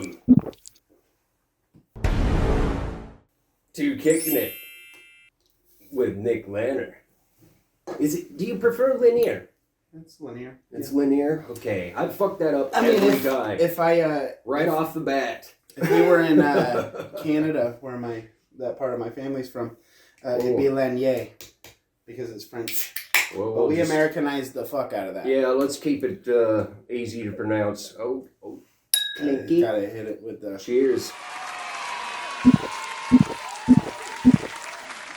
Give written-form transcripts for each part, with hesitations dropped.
Welcome to Kickin It with Nic Lanier. Do you prefer Lanier? It's Lanier. It's Lanier? Okay. I'd fuck that up every time. Right off the bat. If we were in Canada, where that part of my family's from, it'd be Lanier, because it's French. Well, but we Americanized the fuck out of that. Yeah, let's keep it easy to pronounce. Oh. Clinky. Gotta hit it with the... Cheers.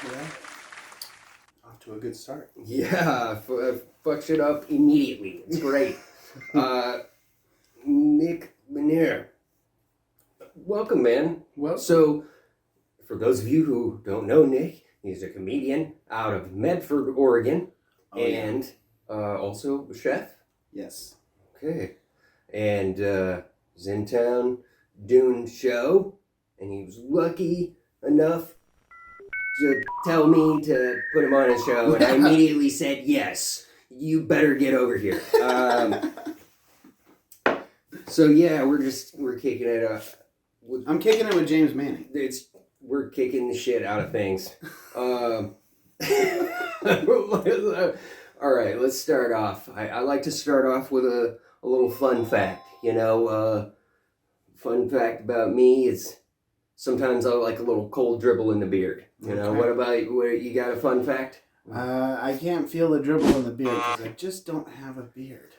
Yeah. Off to a good start. Yeah, fuck shit up immediately. It's great. Nic Lanier. Welcome, man. Well, so, for those of you who don't know Nick, he's a comedian out of Medford, Oregon, and also a chef. Yes. Okay. And he's in town doing show, and he was lucky enough to tell me to put him on his show, and I immediately said, yes, you better get over here. So yeah, we're kicking it up. I'm kicking it with James Manning. We're kicking the shit out of things. All right, let's start off. I like to start off with a little fun fact. Fun fact about me is sometimes I like a little cold dribble in the beard. What about you got a fun fact? I can't feel the dribble in the beard because I just don't have a beard.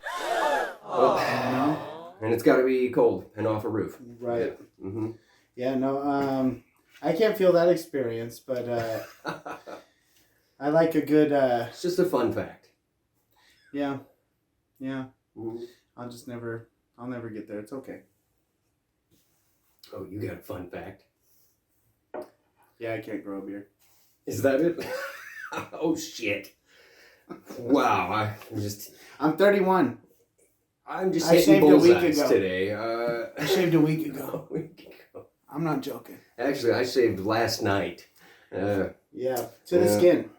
And it's got to be cold and off a roof. Right. Yeah. Mm-hmm. Yeah, no, I can't feel that experience, but I like a good... It's just a fun fact. Yeah. Mm-hmm. I'll never get there. It's okay. Oh, you got a fun fact? Yeah, I can't grow a beard. Is that it? Oh, shit. Wow, I'm 31. I'm just hitting bullseyes today. I shaved a week ago. I'm not joking. Actually, I shaved last night. Yeah, to the skin.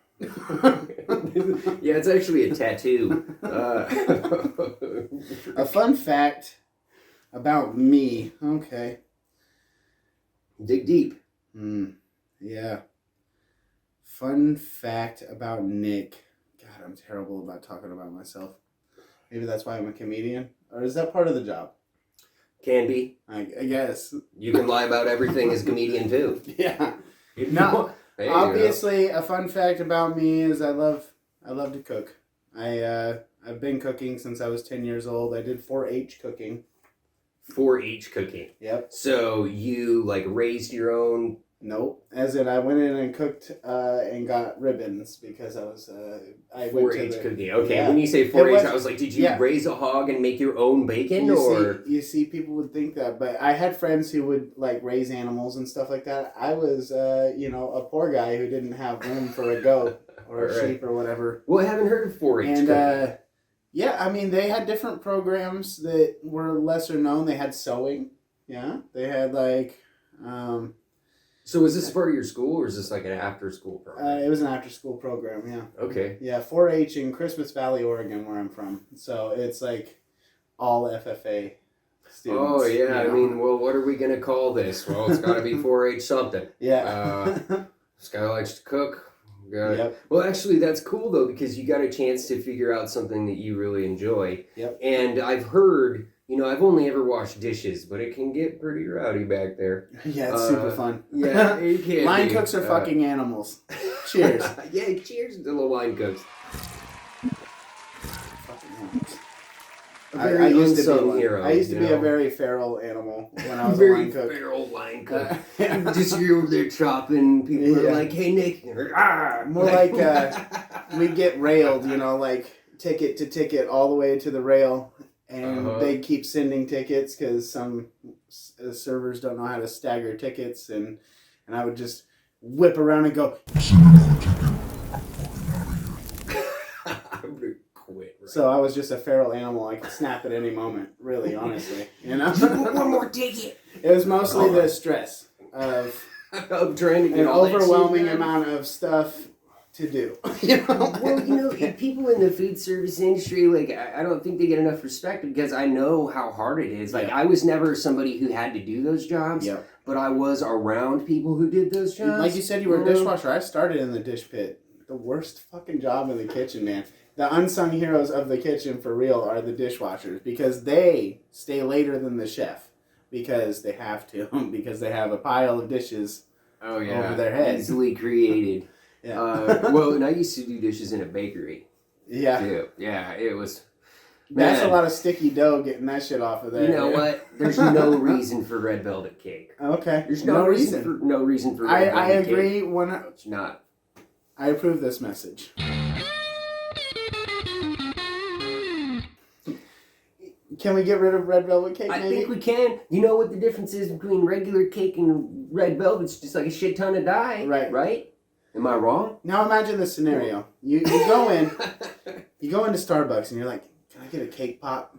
Yeah, it's actually a tattoo. A fun fact about me. Okay. Dig deep. Yeah. Fun fact about Nick. God, I'm terrible about talking about myself. Maybe that's why I'm a comedian. Or is that part of the job? Can be. I guess. You can lie about everything as a comedian, too. Yeah. No. Obviously, a fun fact about me is I love to cook. I've been cooking since I was 10 years old. I did 4-H cooking. 4-H cooking. Yep. So you raised your own? Nope. As in, I went in and cooked and got ribbons because I was 4-H cooking. Okay. Yeah. When you say 4-H, I was like, did you raise a hog and make your own bacon, You see, people would think that, but I had friends who would raise animals and stuff like that. I was, a poor guy who didn't have room for a goat or a sheep or whatever. Well, I haven't heard of 4-H cooking. Yeah, I mean, they had different programs that were lesser known. They had sewing. Yeah, they had So is this part of your school, or is this an after-school program? It was an after-school program, yeah. Okay. Yeah, 4-H in Christmas Valley, Oregon, where I'm from. So it's all FFA students. Oh, yeah. I mean, well, what are we going to call this? Well, it's got to be 4-H something. Yeah. This guy likes to cook. Yep. Well, actually, that's cool, though, because you got a chance to figure out something that you really enjoy. Yep. And I've heard... I've only ever washed dishes, but it can get pretty rowdy back there. Yeah, it's super fun. Yeah, it can. Line cooks are fucking animals. Cheers. Yeah, cheers to the line cooks. Fucking animals. I used to be hero. I used to be a very feral animal when I was very a line cook. Very feral line cook. Just you're over there chopping. People are like, "Hey, Nick." More we'd get railed, ticket to ticket all the way to the rail. And they keep sending tickets because some servers don't know how to stagger tickets. And I would just whip around and go, "Send another ticket. I'm going to quit. Right? So I was just a feral animal. I could snap at any moment, really, honestly. One more ticket. It was mostly the stress of trying to get an overwhelming amount of stuff to do. You know? Well, people in the food service industry, like, I don't think they get enough respect because I know how hard it is. Like, I was never somebody who had to do those jobs, but I was around people who did those jobs. Like you said, you were a dishwasher. I started in the dish pit. The worst fucking job in the kitchen, man. The unsung heroes of the kitchen, for real, are the dishwashers because they stay later than the chef because they have to, because they have a pile of dishes over their heads. Easily created. And I used to do dishes in a bakery. Yeah. Too. Yeah, it was... That's a lot of sticky dough getting that shit off of there. You know what? There's no reason for red velvet cake. Okay. There's no reason. No reason for red velvet cake. I agree. It's not. I approve this message. Can we get rid of red velvet cake, maybe? I think we can. You know what the difference is between regular cake and red velvet? It's just like a shit ton of dye. Right? Am I wrong? Now imagine this scenario. You go in, you go into Starbucks and you're like, can I get a cake pop?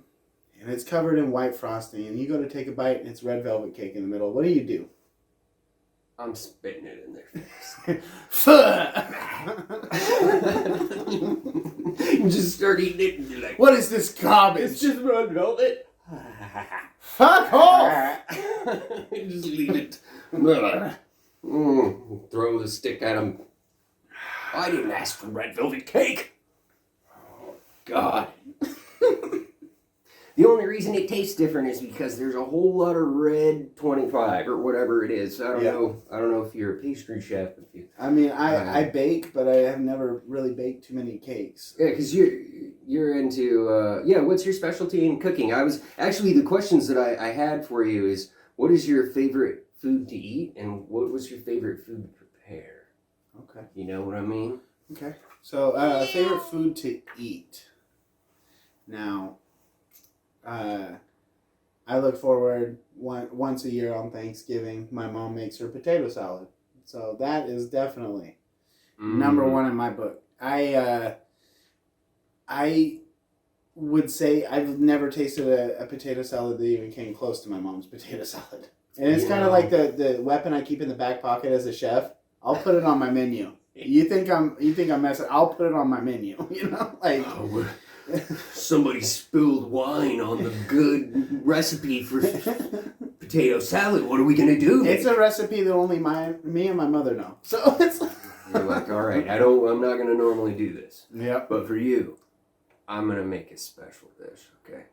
And it's covered in white frosting and you go to take a bite and it's red velvet cake in the middle. What do? I'm spitting it in their face. You just start eating it and you're like, what is this garbage? It's just red velvet. Fuck off! Just leave it. Throw the stick at him. I didn't ask for red velvet cake. Oh, God. The only reason it tastes different is because there's a whole lot of red 25 or whatever it is. I don't know. I don't know if you're a pastry chef. I mean, I bake, but I have never really baked too many cakes. Yeah, because you're into what's your specialty in cooking? I was actually, the questions that I had for you is, what is your favorite food to eat and what was your favorite food to prepare? Okay. You know what I mean? Okay. So, favorite food to eat. Now, I look forward once a year on Thanksgiving. My mom makes her potato salad. So that is definitely number one in my book. I would say I've never tasted a potato salad that even came close to my mom's potato salad. And it's kind of like the weapon I keep in the back pocket as a chef. I'll put it on my menu. You think I'm messing? I'll put it on my menu. You know, like. Oh, somebody spilled wine on the good recipe for potato salad. What are we gonna do? It's a recipe that only me and my mother know. So it's. You're like, all right, I'm not gonna normally do this. Yeah. But for you, I'm gonna make a special dish. Okay.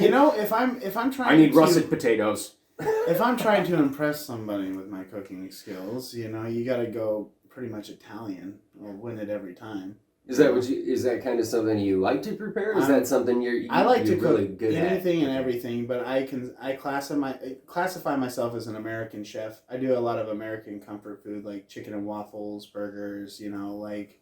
You know, if I'm trying, I need russet potatoes. If I'm trying to impress somebody with my cooking skills, you know, you got to go pretty much Italian. Or win it every time. Is that kind of something you like to prepare? Is that something I like to really cook good anything at? and everything, but I classify myself as an American chef. I do a lot of American comfort food like chicken and waffles, burgers, you know, like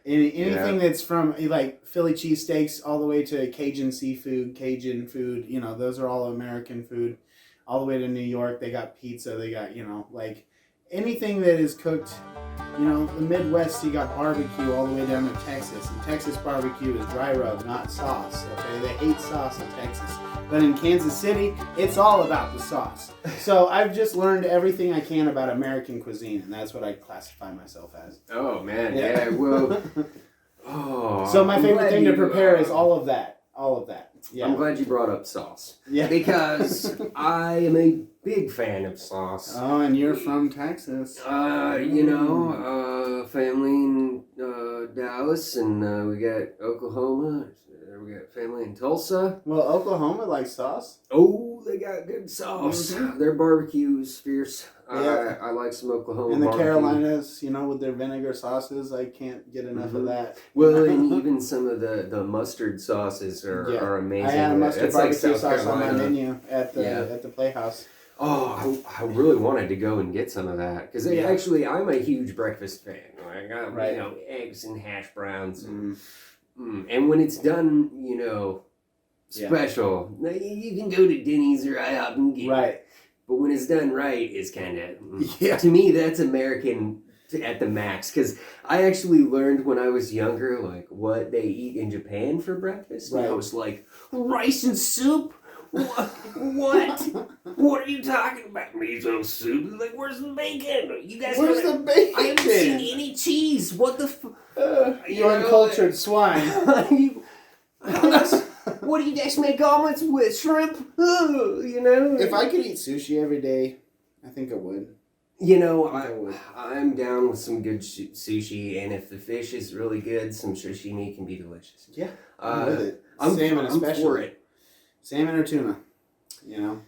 anything that's from like Philly cheesesteaks all the way to Cajun seafood, Cajun food, you know, those are all American food. All the way to New York, they got pizza, they got, you know, like anything that is cooked. You know, the Midwest, you got barbecue all the way down to Texas. And Texas barbecue is dry rub, not sauce. Okay, they hate sauce in Texas. But in Kansas City, it's all about the sauce. So I've just learned everything I can about American cuisine, and that's what I classify myself as. Oh, man. Yeah, well. So my favorite thing to prepare is all of that. All of that. Yeah. I'm glad you brought up sauce. Yeah. Because I am a big fan of sauce. Oh, and you're from Texas. You know, family in Dallas, and we got Oklahoma. We got family in Tulsa. Well, Oklahoma likes sauce. Oh, they got good sauce. Mm-hmm. Their barbecue is fierce. Yeah. I like some Oklahoma in the barbecue. Carolinas, you know, with their vinegar sauces, I can't get enough of that. Well, and even some of the mustard sauces are amazing. I had a mustard barbecue sauce on my Carolina. menu at the Playhouse. Oh, I really wanted to go and get some of that because actually I'm a huge breakfast fan. I got you know, eggs and hash browns, and when it's done, you know, special. You can go to Denny's or IHOP and get it. But when it's done right, it's kind of to me that's American at the max. Because I actually learned when I was younger, like what they eat in Japan for breakfast. And I was like, rice and soup. What? What are you talking about? Miso soup? Like, where's the bacon? You guys Where's the bacon? I haven't seen any cheese. What the you uncultured swine. What do you guys make omelets with? Shrimp? You know? If I could eat sushi every day, I think I would. You know, I'm down with some good sushi, and if the fish is really good, some sashimi can be delicious. Yeah, I'm with it. Salmon especially. For it. Salmon or tuna, you know.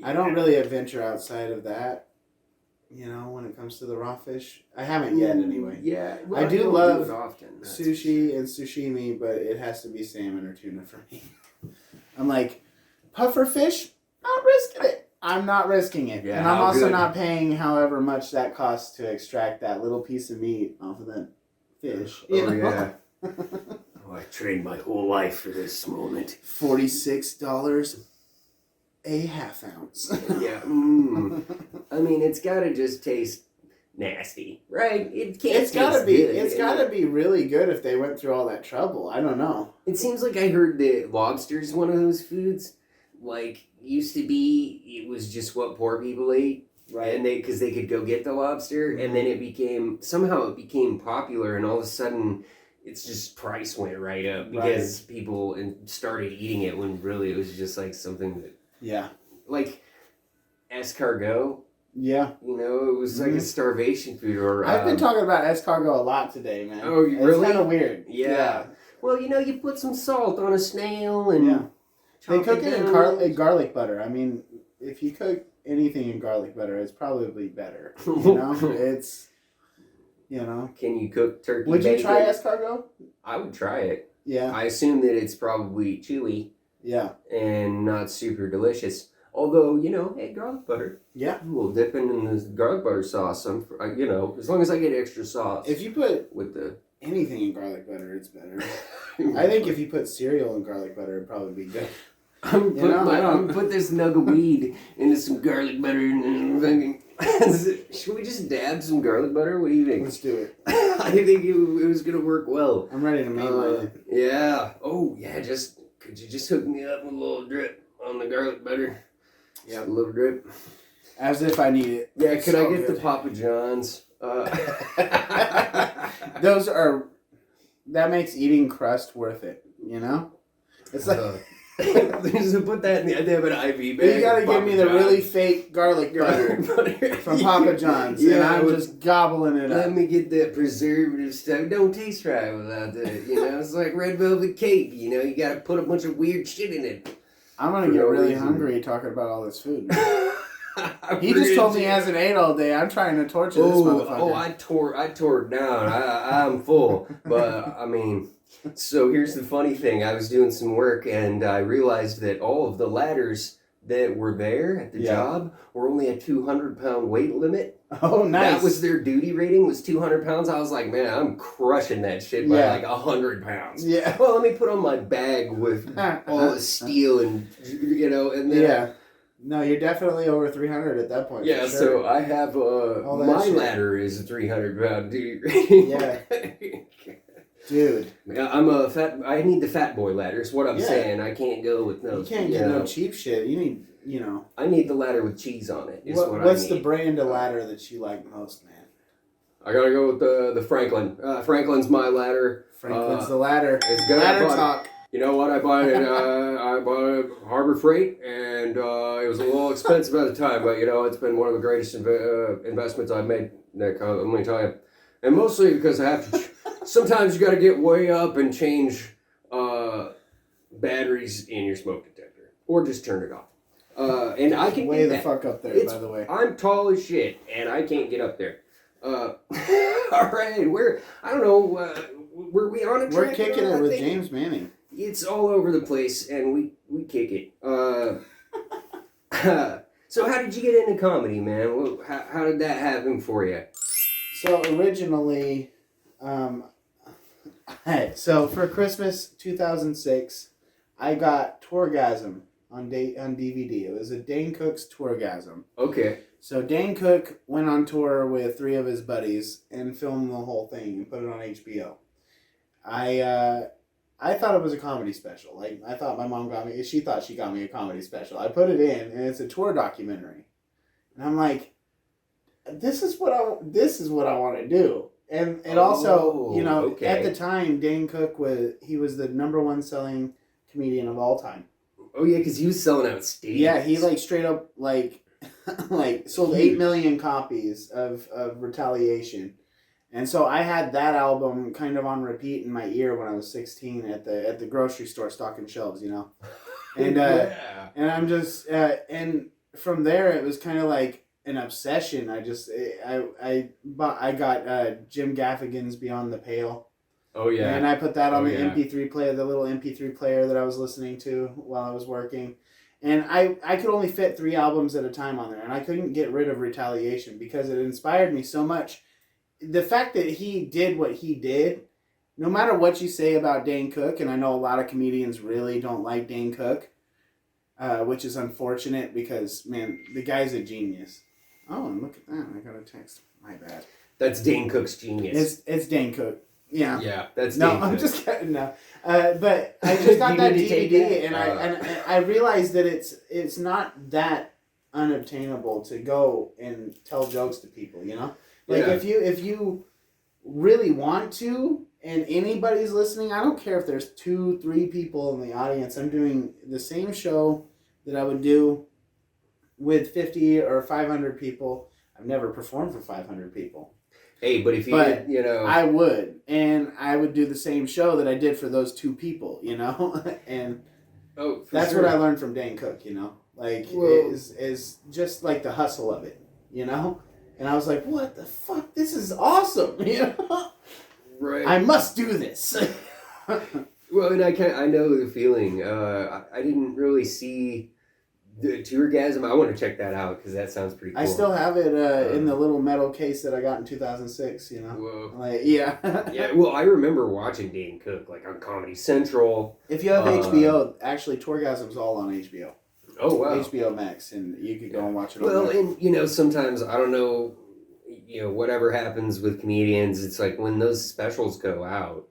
I don't really adventure outside of that, you know, when it comes to the raw fish. I haven't yet, anyway. Yeah. Well, I do love sushi and sashimi, but it has to be salmon or tuna for me. I'm like, puffer fish? Not risking it. I'm not risking it. Yeah, and I'm also not paying however much that costs to extract that little piece of meat off of that fish. Oh, yeah. I trained my whole life for this moment. $46 a half ounce. Yeah. I mean, it's got to just taste nasty, right? It can't. It's got to be. It's got to be really good if they went through all that trouble. I don't know. It seems like I heard that lobster's one of those foods. Like, used to be, it was just what poor people ate. Right. And because they could go get the lobster, and then it became popular, and all of a sudden, it's just price went right up because people started eating it when really it was just like something that. Yeah. Like, escargot. Yeah. You know, it was like a starvation food. Or I've been talking about escargot a lot today, man. Oh, really? It's kind of weird. Yeah. Well, you know, you put some salt on a snail and... Yeah. They cook it in garlic butter. I mean, if you cook anything in garlic butter, it's probably better. You know? It's, you know. Can you cook turkey Would bacon? You try escargot? I would try it. Yeah. I assume that it's probably chewy. Yeah. And not super delicious. Although, you know, hey, garlic butter. Yeah. We'll dip in this garlic butter sauce. You know, as long as I get extra sauce. If you put with the anything in garlic butter, it's better. I think if you put cereal in garlic butter, it'd probably be good. I'm gonna put this nug of weed into some garlic butter and should we just dab some garlic butter? What do you think? Let's do it. I think it was gonna work well. I'm ready to make it. Yeah. Oh yeah. Could you just hook me up with a little drip on the garlic butter? Yeah, a little drip. As if I need it. Yeah. Could I get the Papa John's? Those are. That makes eating crust worth it. You know. It's like. Just put that in the idea of an IV bag. You gotta give me the really fake garlic butter from Papa John's, and I'm just gobbling it up. Let me get that preservative stuff. It don't taste right without that. You know, it's like red velvet cake. You know, you gotta put a bunch of weird shit in it. I'm gonna get really hungry talking about all this food. He just told me he hasn't ate all day. I'm trying to torture this motherfucker. Oh, I tore it down. I'm full, but I mean. So here's the funny thing. I was doing some work and I realized that all of the ladders that were there at the job were only a 200-pound weight limit. Oh, nice. That was their duty rating was 200 pounds. I was like, man, I'm crushing that shit by like 100 pounds. Yeah. Well, let me put on my bag with all the steel and, you know, and then... Yeah. No, you're definitely over 300 at that point. Yeah, for sure. So I have, my ladder is a 300-pound duty rating. Yeah. Dude. I need the fat boy ladder is what I'm saying. I can't go with no... You can't get no cheap shit. You need, you know... I need the ladder with cheese on it is what I need. What's the brand of ladder that you like most, man? I gotta go with the Franklin. Franklin's my ladder. Franklin's the ladder. It's good. Ladder talk. You know what? I bought it at Harbor Freight, and it was a little expensive at the time, but, you know, it's been one of the greatest investments I've made, Nick. Let me tell you. And mostly because I have to... Sometimes you got to get way up and change batteries in your smoke detector, or just turn it off. And I can way the fuck up there. By the way, I'm tall as shit, and I can't get up there. All right, I don't know. Were we on a track? We're kicking it with James Manning. It's all over the place, and we kick it. So how did you get into comedy, man? How did that happen for you? So originally. So for Christmas 2006, I got Tourgasm on DVD. It was a Dane Cook's Tourgasm. Okay. So Dane Cook went on tour with 3 of his buddies and filmed the whole thing and put it on HBO. I thought it was a comedy special. Like, I thought my mom got me, she thought she got me a comedy special. I put it in, and it's a tour documentary. And I'm like, this is what I want to do. And it also, you know, okay. at the time, Dane Cook was the number one selling comedian of all time. Oh yeah, because he was selling out stadiums. Yeah, he like straight up like sold 8 million copies of Retaliation. And so I had that album kind of on repeat in my ear when I was 16 at the grocery store stocking shelves, you know. And and I'm just and from there it was kind of like an obsession. I got Jim Gaffigan's Beyond the Pale. Oh yeah. And I put that on the MP3 player, the little MP3 player that I was listening to while I was working. And I could only fit 3 albums at a time on there, and I couldn't get rid of Retaliation because it inspired me so much. The fact that he did what he did, no matter what you say about Dane Cook, and I know a lot of comedians really don't like Dane Cook, which is unfortunate because, man, the guy's a genius. Oh, and look at that. I got a text. My bad. That's Dane Cook's genius. It's Dane Cook. Yeah. Yeah, that's no. Dane Cook. I'm just kidding. No, but I just got that DVD, and I realized that it's not that unobtainable to go and tell jokes to people. You know, like if you really want to, and anybody's listening, I don't care if there's 2-3 people in the audience. I'm doing the same show that I would do with 50 or 500 people. I've never performed for 500 people. Hey, but if you know... I would. And I would do the same show that I did for those 2 people, you know? And that's what I learned from Dane Cook, you know? Like, is just like the hustle of it, you know? And I was like, what the fuck? This is awesome, you know? Right. I must do this. Well, and I know the feeling. I didn't really see... The Tourgasm, I want to check that out because that sounds pretty cool. I still have it in the little metal case that I got in 2006, you know? Whoa. Like, yeah. Yeah, well, I remember watching Dane Cook, like, on Comedy Central. If you have HBO, actually, Tourgasm's all on HBO. Oh, wow. HBO Max, and you could go and watch it Well, and, you know, sometimes, I don't know, you know, whatever happens with comedians, it's like when those specials go out,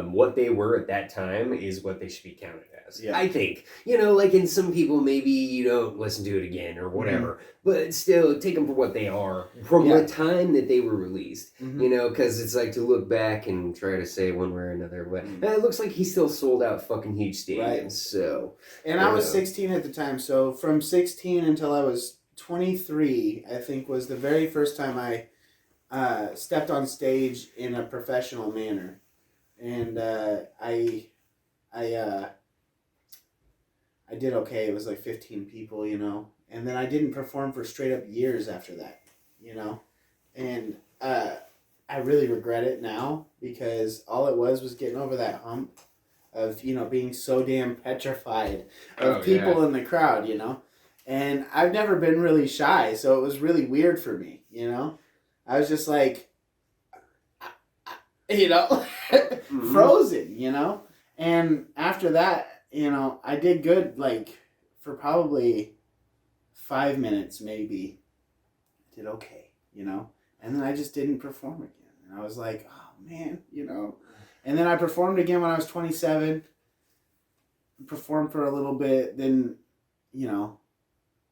what they were at that time is what they should be counted as. Yeah. I think. You know, like in some people, maybe you don't listen to it again or whatever. Mm-hmm. But still, take them for what they are from the time that they were released. Mm-hmm. You know, because it's like to look back and try to say one way or another. But it looks like he still sold out fucking huge stadiums. Right. So. And I was 16 at the time. So from 16 until I was 23, I think was the very first time I stepped on stage in a professional manner. And I did okay. It was like 15 people, you know. And then I didn't perform for straight up years after that, you know. And I really regret it now because all it was getting over that hump of, you know, being so damn petrified of people in the crowd, you know. And I've never been really shy, so it was really weird for me, you know. I was just like, you know, frozen, you know. And after that, you know, I did good, like, for probably 5 minutes, maybe. I did okay, you know. And then I just didn't perform again. And I was like, oh, man, you know. And then I performed again when I was 27. Performed for a little bit. Then, you know,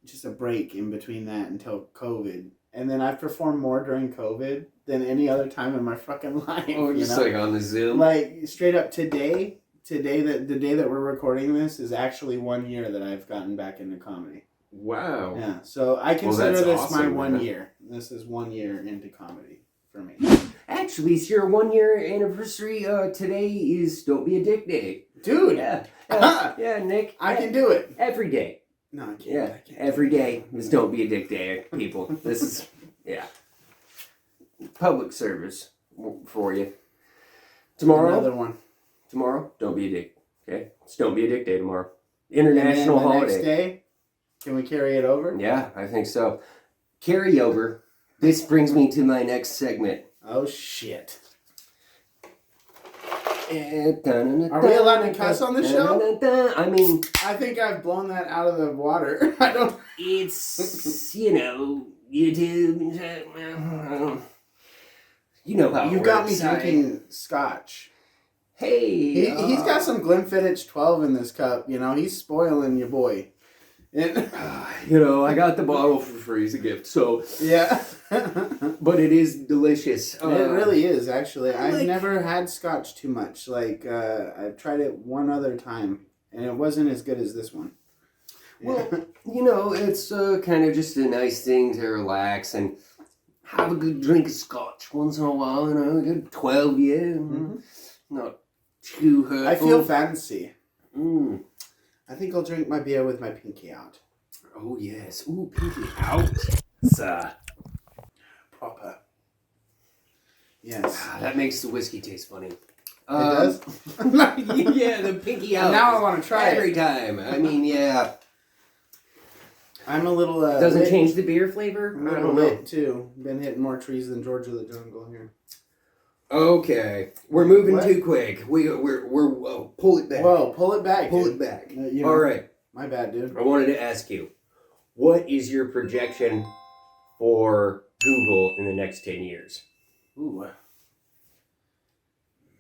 just a break in between that until COVID. And then I've performed more during COVID than any other time in my fucking life. Oh, just like on the Zoom? Like, straight up today, the day that we're recording this is actually 1 year that I've gotten back into comedy. Wow. Yeah, so I consider this awesome, my 1 year. This is 1 year into comedy for me. Actually, it's your 1 year anniversary. Today is Don't Be a Dick Day. Dude! Yeah, yeah, Nick. I can do it. Every day. No, I can't. Yeah, I can't. Every day is Don't Be a Dick Day, people. This is, public service for you. Tomorrow. Another one. Tomorrow, don't be a dick. Okay? It's Don't Be a Dick Day tomorrow. International holiday. Next day, can we carry it over? Yeah, I think so. Carry over. This brings me to my next segment. Oh, shit. Are we allowed to cuss on the show? I mean... I think I've blown that out of the water. I don't... It's, you know, YouTube. You know how it works. You got me drinking scotch. Hey, He's got some Glenfiddich 12 in this cup. You know, he's spoiling your boy. I got the bottle for free as a gift, so yeah. But it is delicious. It really is, actually. I've never had scotch too much. Like, I've tried it one other time, and it wasn't as good as this one. Well, it's kind of just a nice thing to relax and have a good drink of scotch once in a while. A good 12 year, not too hurtful. I feel fancy. Mm. I think I'll drink my beer with my pinky out. Oh, yes. Ooh, pinky out. It's, proper. Yes. That makes the whiskey taste funny. It does? Yeah, the pinky out. And now I want to try every it. time. I mean, yeah. I'm a little... Doesn't change the beer flavor? I'm a little lit, too. Been hitting more trees than George of the Jungle here. Okay, we're moving too quick. We're pull it back. Whoa, pull it back. Pull dude. it back. All right. My bad, dude. I wanted to ask you, what is your projection for Google in the next 10 years? Ooh,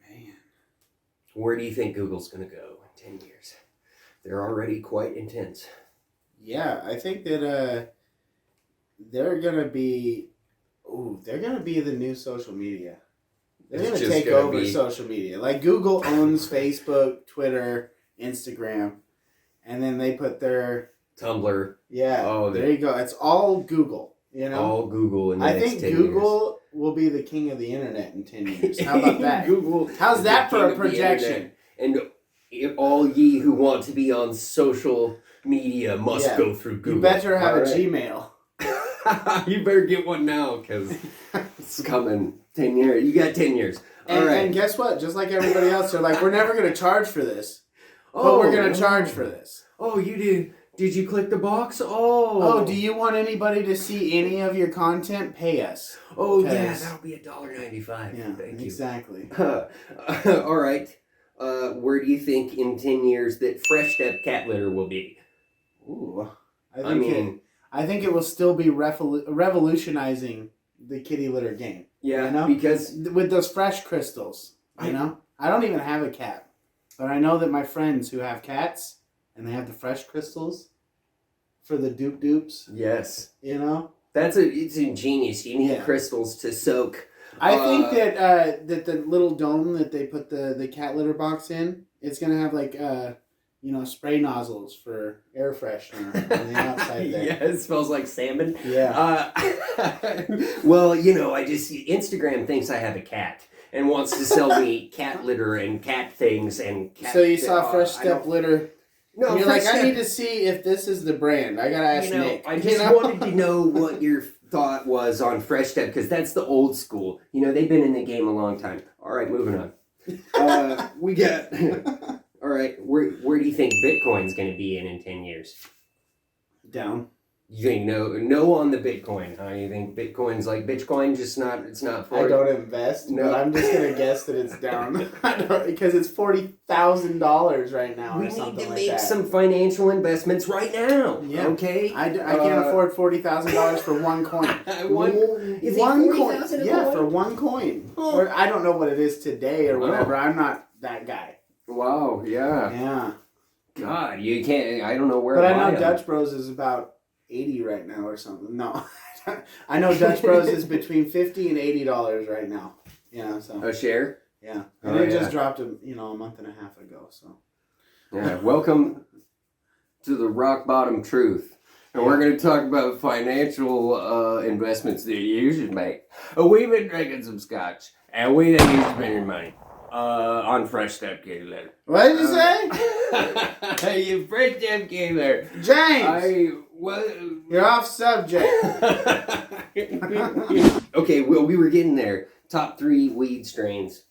man. Where do you think Google's going to go in 10 years? They're already quite intense. Yeah, I think that they're gonna be the new social media. They're going to take over social media. Like Google owns Facebook, Twitter, Instagram, and then they put their Tumblr. Yeah. Oh, there you go. It's all Google. All Google in the next 10 years. I think Google will be the king of the internet in 10 years. How about that? Google. How's that for a projection? And all ye who want to be on social media must go through Google. You better have a Gmail. You better get one now because it's coming. 10 years. You got 10 years. And guess what? Just like everybody else, they're like, we're never going to charge for this. But we're going to charge for this. Oh, you did. Did you click the box? Oh, do you want anybody to see any of your content? Pay us. Oh, yeah, that'll be $1.95. Yeah, thank you. Exactly. All right. Where do you think in 10 years that Fresh Step cat litter will be? Ooh, I think it will still be revolutionizing the kitty litter game. Yeah, because with those fresh crystals, I don't even have a cat, but I know that my friends who have cats and they have the fresh crystals for the dupes. Yes, it's ingenious. You need crystals to soak. I think that the little dome that they put the cat litter box in, it's gonna have like spray nozzles for air freshener on the outside there. Yeah, it smells like salmon. Yeah. Well, Instagram thinks I have a cat and wants to sell me cat litter and cat things and cat... So you saw Fresh Step litter. No, you're like, I need to see if this is the brand. I gotta ask Nick. I just wanted to know what your thought was on Fresh Step because that's the old school. They've been in the game a long time. All right, moving on. We got... All right, where do you think Bitcoin's going to be in 10 years? Down. You think no on the Bitcoin, huh? You think Bitcoin's like Bitcoin, just it's not for I don't invest, but I'm just going to guess that it's down. Because it's $40,000 right now or something like that. We need to make some financial investments right now, okay? I can't afford $40,000 for one coin. One coin? Yeah, for one coin. Oh. Or I don't know what it is today or whatever. I'm not that guy. Wow, yeah. Yeah. God, you can't, I don't know where But I know Dutch Bros is about 80 right now or something. No. I know Dutch Bros is between $50 and $80 right now. So. A share? Yeah. And it just dropped a month and a half ago, so. Yeah, welcome to the rock bottom truth. And we're going to talk about financial investments that you should make. We've been drinking some scotch, and we didn't use spending money. On Fresh Step kitty litter. What did you say? You Fresh Step kitty litter. James! You're off subject. Okay, well, we were getting there. Top 3 weed strains.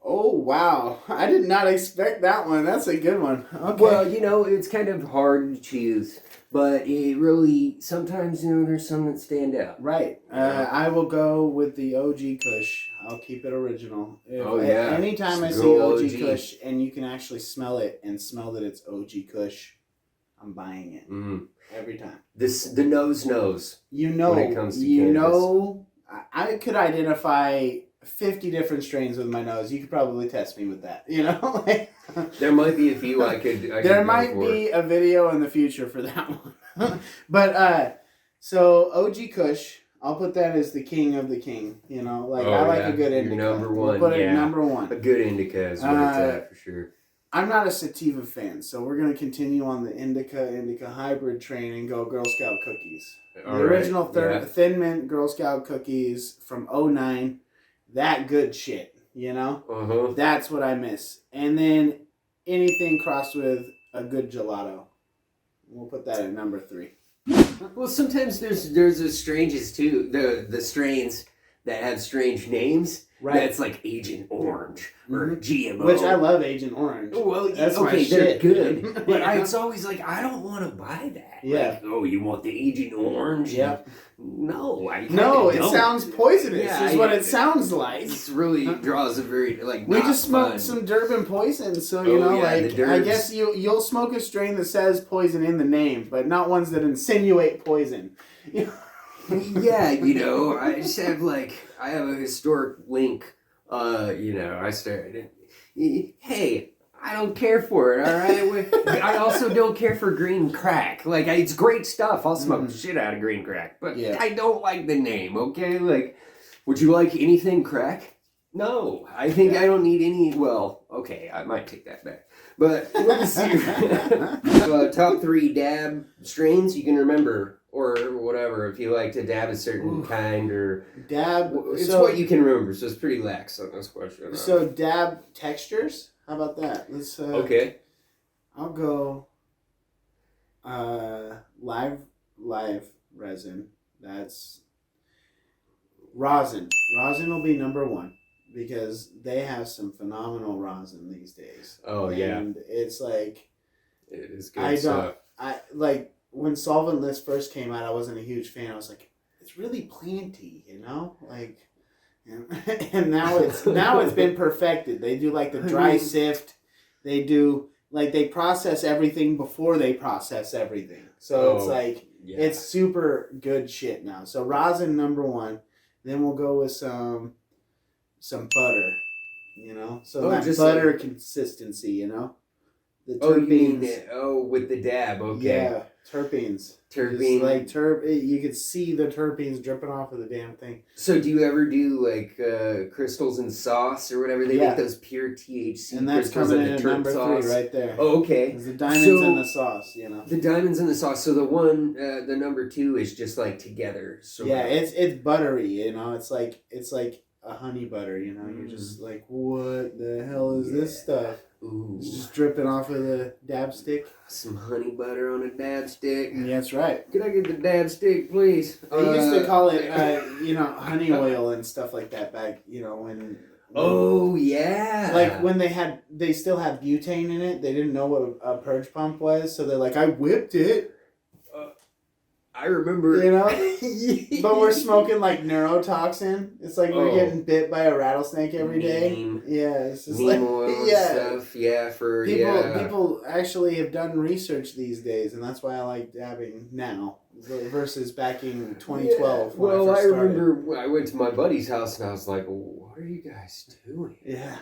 Oh, wow. I did not expect that one. That's a good one. Okay. Well, it's kind of hard to choose. But it really, sometimes, there's some that stand out. Right. I will go with the OG Kush. I'll keep it original. Anytime I see OG Kush and you can actually smell it and smell that it's OG Kush, I'm buying it. Mm-hmm. Every time. The nose knows. When it comes to cannabis. I could identify 50 different strains with my nose. You could probably test me with that, you know? Like, there might be a few I could there might be a video in the future for that one. But, so OG Kush, I'll put that as the king of the king, you know? Like, I like a good indica. Number one, we'll put it number one. A good indica is where it's at, for sure. I'm not a sativa fan, so we're going to continue on the indica hybrid train and go Girl Scout cookies. The original Thin Mint Girl Scout cookies from 2009, that good shit, you know? Uh-huh. That's what I miss. And then anything crossed with a good gelato. We'll put that at number 3. Well, sometimes there's the stranges too, the strains that have strange names. Right. That's like Agent Orange or GMO. Which I love Agent Orange. Well, that's okay, they're good. But Yeah. it's always like, I don't want to buy that. Yeah. Like, oh, you want the Agent Orange? Yep. No, I No, it don't. sounds poisonous. Yeah, is what it sounds like. It really draws a very We just smoked some Durban poison, so you know, like I guess you'll smoke a strain that says poison in the name, but not ones that insinuate poison. Yeah, you know, I just have I have a historic link. You know, I started. Hey, I don't care for it. All right, I also don't care for green crack. Like, it's great stuff. I'll smoke the shit out of green crack, but I don't like the name. Okay, like, would you like anything crack? No, I think I don't need any. Well, okay, I might take that back. But let's see. Top 3 dab strains you can remember. Or whatever, if you like to dab a certain kind or... Dab... It's what you can remember, so it's pretty lax on this question. So dab textures? How about that? Let's... okay. I'll go... live resin. That's... Rosin. Rosin will be number 1. Because they have some phenomenal rosin these days. Oh, yeah. And it's like... It is good stuff. When solventless first came out, I wasn't a huge fan. I was like, it's really planty, you know, like, and now it's been perfected. They do like the dry sift. They do they process everything before they process everything. So it's like it's super good shit now. So rosin number 1. Then we'll go with some butter, you know, so that butter consistency, you know. The terpenes. With the dab, okay. Yeah, terpenes. Terpene. Like you could see the terpenes dripping off of the damn thing. So do you ever do crystals in sauce or whatever? They make those pure THC and that's crystals coming in in the at number sauce. 3 right there. Oh, okay. The diamonds in the sauce, you know. The diamonds in the sauce. So the one, the number 2 is just like together. So it's buttery, you know. It's like a honey butter, you know. You're just like, what the hell is this stuff? Ooh. It's just dripping off of the dab stick. Some honey butter on a dab stick. Yeah, that's right. Can I get the dab stick, please? They used to call it, honey oil and stuff like that back, you know, when... Oh, yeah. Like, when they still had butane in it, they didn't know what a purge pump was, so they're like, I whipped it. I remember... You know? But we're smoking, like, neurotoxin. It's like we're getting bit by a rattlesnake every day. Yeah, it's just neem oil stuff. Yeah, People actually have done research these days, and that's why I like dabbing now versus back in 2012. Yeah. Well, I remember I went to my buddy's house, and I was like, what are you guys doing? Yeah.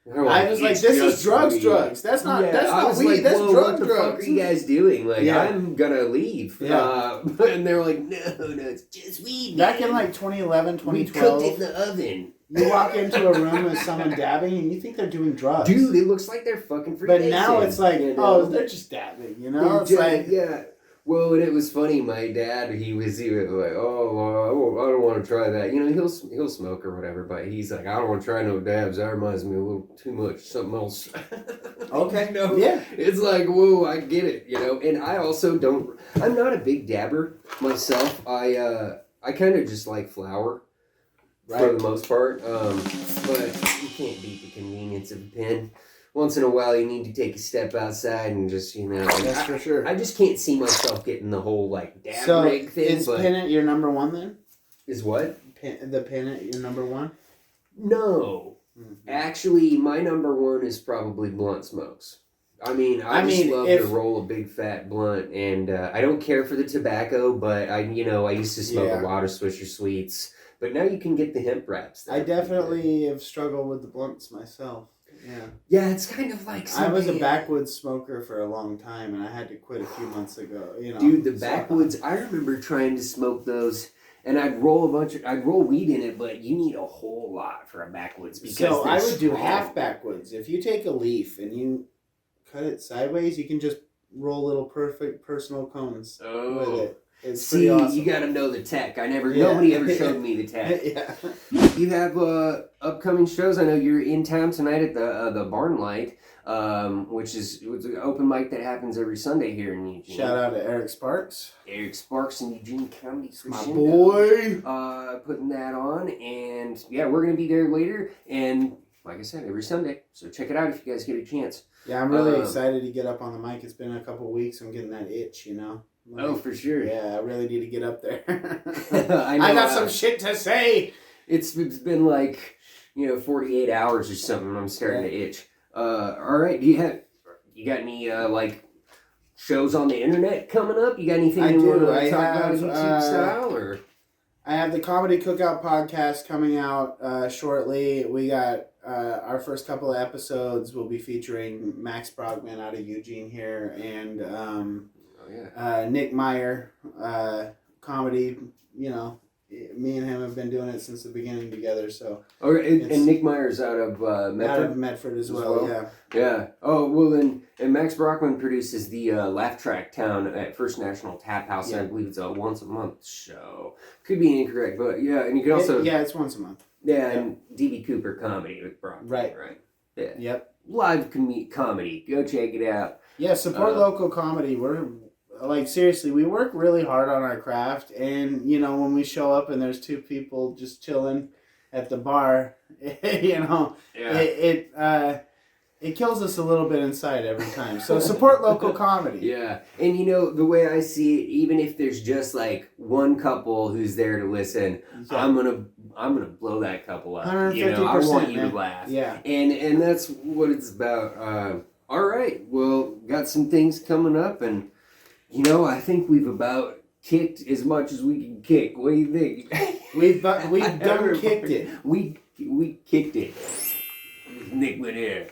I was like, this is drugs. That's not weed. That's drugs. What the fuck are you guys doing? Like, I'm gonna leave. Yeah. And they're like, no, it's just weed. Back in like 2011, 2012. We cooked it in the oven. You walk into a room with someone dabbing and you think they're doing drugs. Dude, it looks like they're fucking freaking. But now it's like, they're just dabbing, you know? It's like, Well, and it was funny. My dad, he was like, "Oh, I don't want to try that." You know, he'll smoke or whatever, but he's like, "I don't want to try no dabs. That reminds me a little too much something else." Okay. Yeah. It's like, whoa, I get it. You know, and I also don't. I'm not a big dabber myself. I kind of just like flower, for the most part. But you can't beat the convenience of a pen. Once in a while, you need to take a step outside and just, you know. That's for sure. I just can't see myself getting the whole, dab rig thing. Is Pennant your number 1 then? Is what? The Pennant your number 1? No. Mm-hmm. Actually, my number 1 is probably blunt smokes. I just love to roll a big fat blunt, and I don't care for the tobacco, but I used to smoke a lot of Swisher Sweets. But now you can get the hemp wraps. I definitely have struggled with the blunts myself. Yeah. Yeah, it's kind of like I was a backwoods smoker for a long time, and I had to quit a few months ago. Dude, the backwoods. I remember trying to smoke those, and I'd roll weed in it, but you need a whole lot for a backwoods. Because so I would do half backwoods. If you take a leaf and you cut it sideways, you can just roll little perfect personal cones with it. It's pretty awesome. You got to know the tech. Nobody ever showed me the tech. Yeah. You have upcoming shows. I know you're in town tonight at the Barn Light, which is an open mic that happens every Sunday here in Eugene. Shout out to Eric Sparks. Eric Sparks and Eugene Comedy My boy. Putting that on, and yeah, we're gonna be there later. And like I said, every Sunday. So check it out if you guys get a chance. Yeah, I'm really excited to get up on the mic. It's been a couple weeks. I'm getting that itch, Oh, for sure. Yeah, I really need to get up there. I know, I got some shit to say. It's been like 48 hours or something. I'm starting to itch. All right. Do you got any shows on the internet coming up? You got anything you want to talk about YouTube style or? I have the Comedy Cookout podcast coming out shortly. We got our first couple of episodes will be featuring Max Brogman out of Eugene here and Nic Lanier comedy. Me and him have been doing it since the beginning together. So and Nic Lanier's out of Medford. Out of Medford as well. Yeah. Yeah. Oh well, and Max Brockman produces the Laugh Track Town at First National Tap House. Yeah. And I believe it's a once a month show. Could be incorrect, but yeah, and you can also it's once a month. Yeah, and DB Cooper comedy with Brockman. Right. Yeah. Yep. Live comedy. Go check it out. Yeah, support local comedy. We're seriously, we work really hard on our craft, and when we show up and there's two people just chilling at the bar, it kills us a little bit inside every time. So support local comedy. Yeah, and the way I see it, even if there's just like one couple who's there to listen, yeah. I'm gonna blow that couple up. 150%. I want you to laugh. Yeah, and that's what it's about. All right, well, got some things coming up, and I think we've about kicked as much as we can kick. What do you think? We've done kicked it. We kicked it. Nic Lanier.